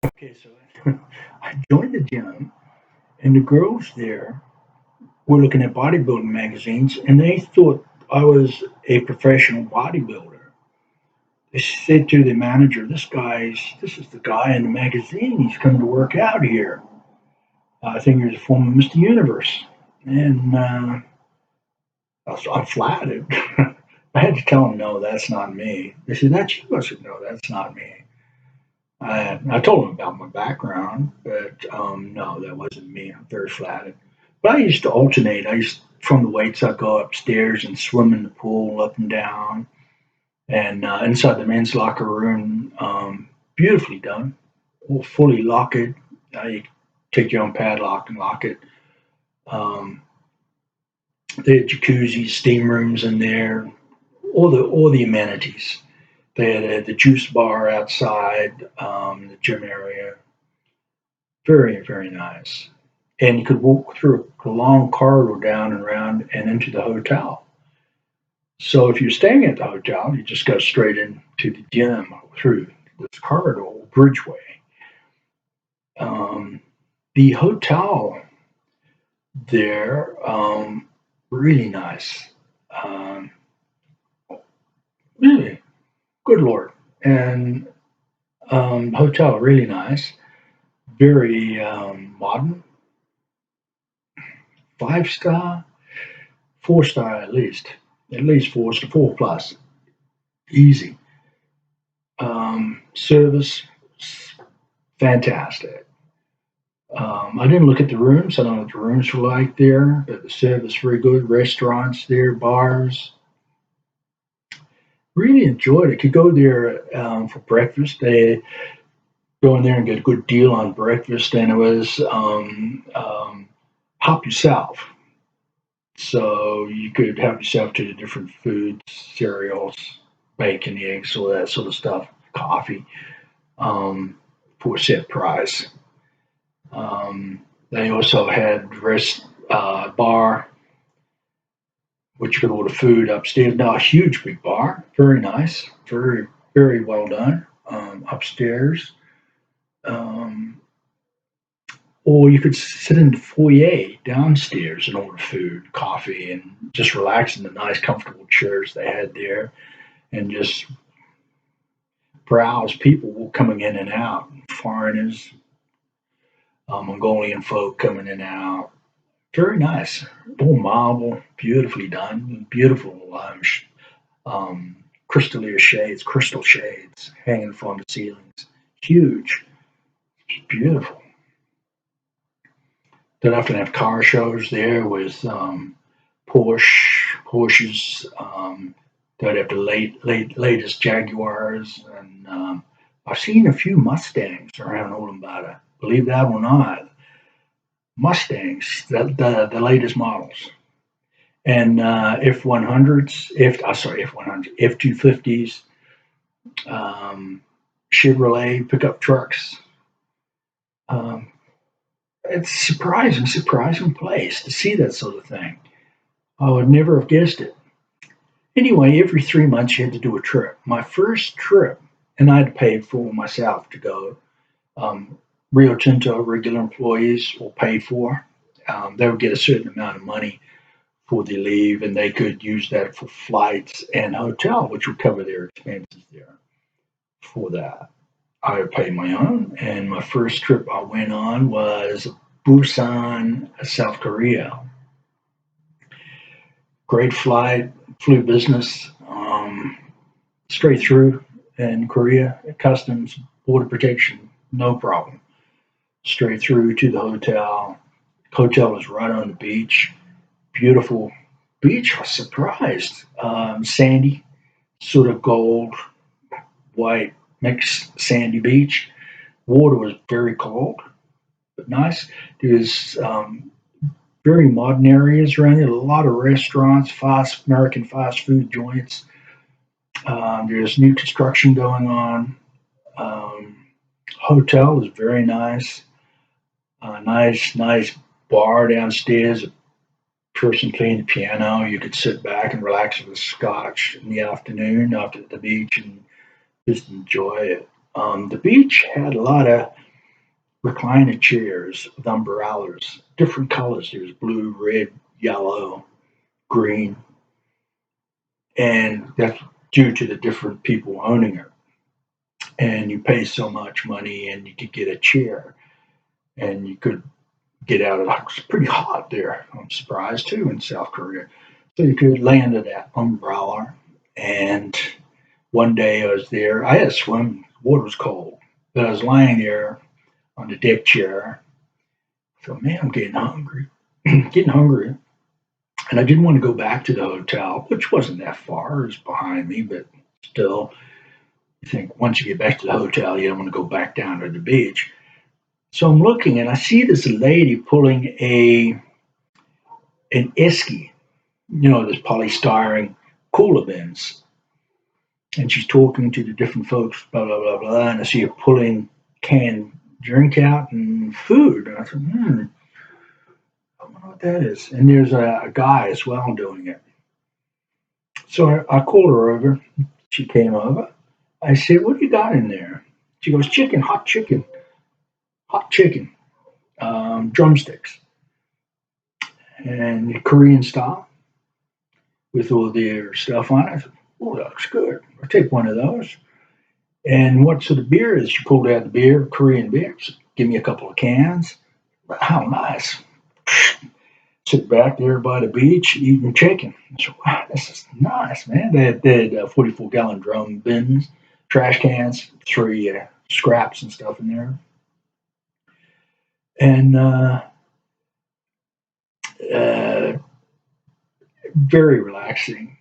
Okay, so I joined the gym, and the girls there were looking at bodybuilding magazines, and they thought I was a professional bodybuilder. They said to the manager, this is the guy in the magazine. He's coming to work out here. I think he was a former Mr. Universe." And I'm flattered. I had to tell him, no, that's not me. They said, that's you. I said, no, that's not me. I told him about my background, but no, that wasn't me. I'm very flattered. But I used to alternate. From the weights, I'd go upstairs and swim in the pool up and down. And inside the men's locker room, beautifully done, all fully locked. You take your own padlock and lock it. Um, they had jacuzzis, steam rooms in there, all the amenities. They had the juice bar outside the gym area. Very, very nice. And you could walk through a long corridor down and around and into the hotel. So if you're staying at the hotel, you just go straight into the gym through this corridor, bridgeway. Um, the hotel there, really nice. Um, really, good lord. And hotel, really nice. Very modern. 5 star, 4 star at least. At least 4 star, 4 plus. Easy. Service, fantastic. I didn't look at the rooms. I don't know what the rooms were like there, but the service very good. Restaurants there, bars. Really enjoyed it. Could go there for breakfast. They go in there and get a good deal on breakfast, and it was help yourself. So you could help yourself to the different foods, cereals, bacon, eggs, all that sort of stuff, coffee, for a set price. They also had rest bar, which you could order food upstairs. Now a huge big bar, very nice, very very well done. Upstairs, um, or you could sit in the foyer downstairs and order food, coffee, and just relax in the nice, comfortable chairs they had there, and just browse. People were coming in and out, foreigners, Mongolian folk coming in and out. Very nice. All marble, beautifully done. Beautiful crystal shades hanging from the ceilings. Huge. Beautiful. They'd often have car shows there with Porsches. They'd have the latest Jaguars, and I've seen a few Mustangs around Ulaanbaatar. Believe that or not, Mustangs, the latest models, and F100s, F100s, F250s, um, Chevrolet pickup trucks. Um, it's a surprising place to see that sort of thing. I would never have guessed it. Anyway, every 3 months you had to do a trip. My first trip, and I had to pay for myself to go. Um, Rio Tinto regular employees will pay for. They would get a certain amount of money for the leave, and they could use that for flights and hotel, which would cover their expenses there for that. I would pay my own, and my first trip I went on was Busan, South Korea. Great flight, flew business, straight through in Korea, customs, border protection, no problem. Straight through to the hotel. Hotel was right on the beach. Beautiful beach. I was surprised. Sandy, sort of gold, white, mixed sandy beach. Water was very cold, but nice. There's very modern areas around there. A lot of restaurants, American fast food joints. There's new construction going on. Um, Hotel is very nice. Nice bar downstairs. A person playing the piano. You could sit back and relax with a scotch in the afternoon after the beach and just enjoy it. The beach had a lot of recliner chairs with umbrellas, different colors. There's blue, red, yellow, green, and that's due to the different people owning it. And you pay so much money, and you could get a chair, and you could get out of it. It's pretty hot there. I'm surprised too in South Korea. So you could lay under that umbrella. And one day I was there. I had to swim. Water was cold, but I was lying there on the deck chair. So man, I'm getting hungry, getting hungry, and I didn't want to go back to the hotel, which wasn't that far. It was behind me, but still, you think once you get back to the hotel, you don't want to go back down to the beach. So I'm looking, and I see this lady pulling a an esky, this polystyrene cooler bins, and she's talking to the different folks, blah blah blah blah, and I see her pulling canned drink out and food, and I said, I don't know what that is. And there's a guy as well doing it. So I called her over. She came over. I said, "What do you got in there?" She goes, "Chicken, hot chicken, drumsticks, and Korean style with all their stuff on it." I said, "Oh, that looks good. I'll take one of those." And what sort of beer is? She pulled out the beer, Korean beer. She said, "Give me a couple of cans." How nice. Sit back there by the beach eating chicken. I said, "Wow, this is nice, man." They had 44-gallon drum bins, trash cans, three scraps and stuff in there. And uh, very relaxing.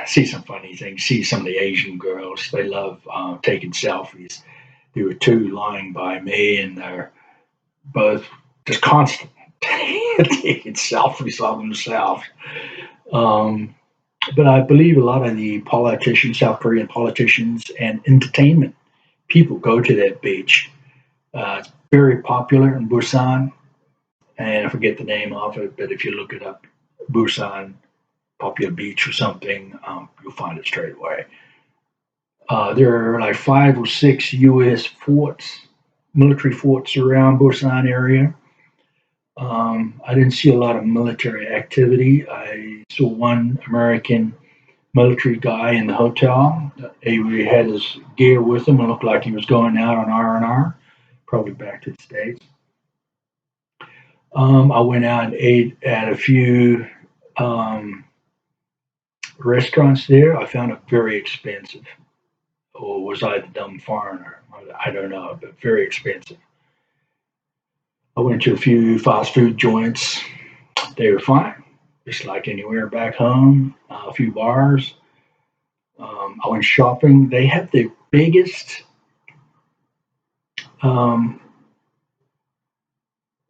See some funny things. See some of the Asian girls. They love taking selfies. There were two lying by me, and they're both just constant taking selfies of themselves. Um, but I believe a lot of the politicians, South Korean politicians, and entertainment people go to that beach. It's very popular in Busan, and I forget the name of it, but if you look it up, Busan Popular Beach or something, you'll find it straight away. There are like 5 or 6 U.S. forts, military forts around Busan area. I didn't see a lot of military activity. I saw one American military guy in the hotel. He had his gear with him and looked like he was going out on R&R, probably back to the States. I went out and ate at a few um, restaurants there. I found it very expensive. Or was I the dumb foreigner? I don't know, but very expensive. I went to a few fast food joints. They were fine, just like anywhere back home. A few bars. I went shopping. They have the biggest um,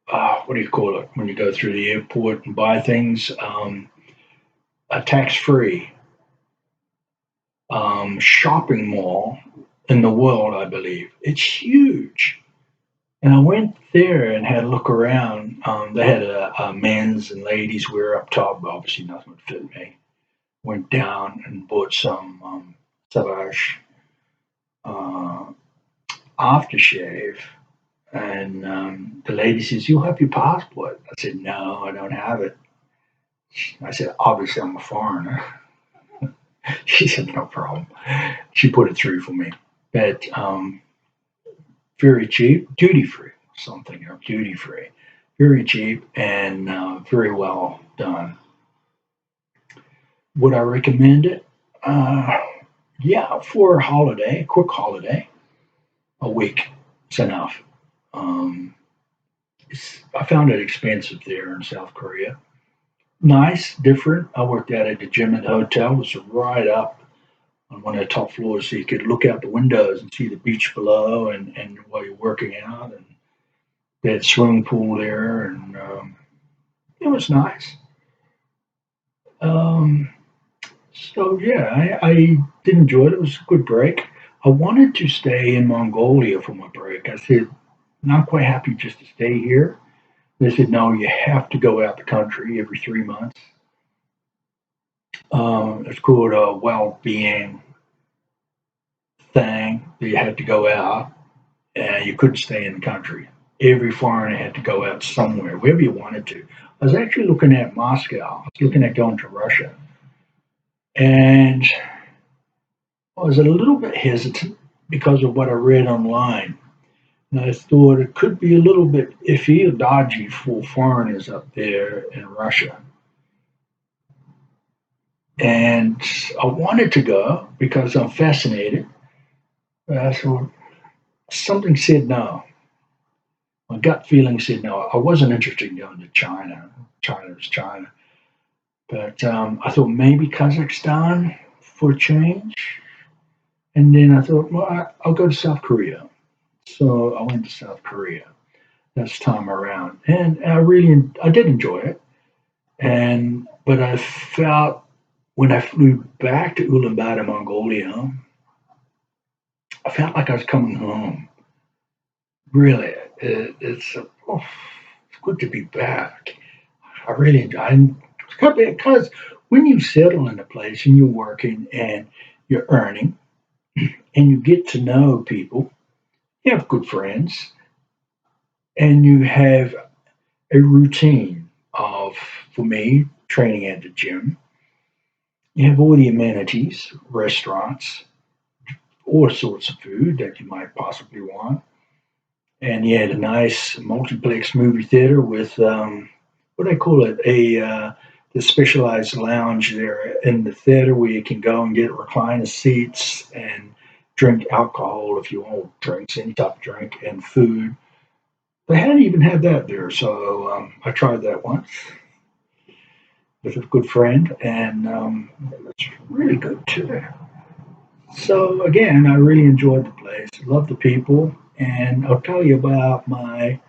what do you call it when you go through the airport and buy things? A tax-free shopping mall in the world, I believe. It's huge. And I went there and had a look around. They had a men's and ladies wear up top, but obviously nothing would fit me. Went down and bought some Savage uh, aftershave. And the lady says, "You have your passport?" I said, "No, I don't have it." I said, "Obviously, I'm a foreigner." She said, "No problem." She put it through for me. But very cheap, duty free, something, or duty free. Very cheap and very well done. Would I recommend it? Uh, yeah, for a holiday, a quick holiday, a week is enough. Um, I found it expensive there in South Korea. Nice, different. I worked out at the gym at the hotel. It was right up on one of the top floors, so you could look out the windows and see the beach below, and while you're working out, and they had a swimming pool there, and it was nice. Um, so yeah, I did enjoy it. It was a good break. I wanted to stay in Mongolia for my break. I said, not quite happy just to stay here. They said, no, you have to go out the country every 3 months. It's called a well-being thing. You have to go out, and you couldn't stay in the country. Every foreigner had to go out somewhere, wherever you wanted to. I was actually looking at Moscow. I was looking at going to Russia, and I was a little bit hesitant because of what I read online. And I thought it could be a little bit iffy or dodgy for foreigners up there in Russia. And I wanted to go because I'm fascinated. But I thought something said no. My gut feeling said no. I wasn't interested in going to China. China is China. But I thought maybe Kazakhstan for a change. And then I thought, well, I'll go to South Korea. So I went to South Korea this time around, and I did enjoy it. And but I felt when I flew back to Ulaanbaatar, Mongolia, I felt like I was coming home. Really, oh, it's good to be back. I really enjoy it because when you settle in a place and you're working and you're earning and you get to know people, you have good friends, and you have a routine of, for me, training at the gym. You have all the amenities, restaurants, all sorts of food that you might possibly want. And you had a nice multiplex movie theater with, what do they call it? The specialized lounge there in the theater where you can go and get recliner seats and drink alcohol if you want drinks, any type of drink, and food. They hadn't even had that there, so I tried that once with a good friend, and it's really good too. So again, I really enjoyed the place, love the people, and I'll tell you about my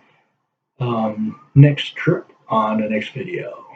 next trip on the next video.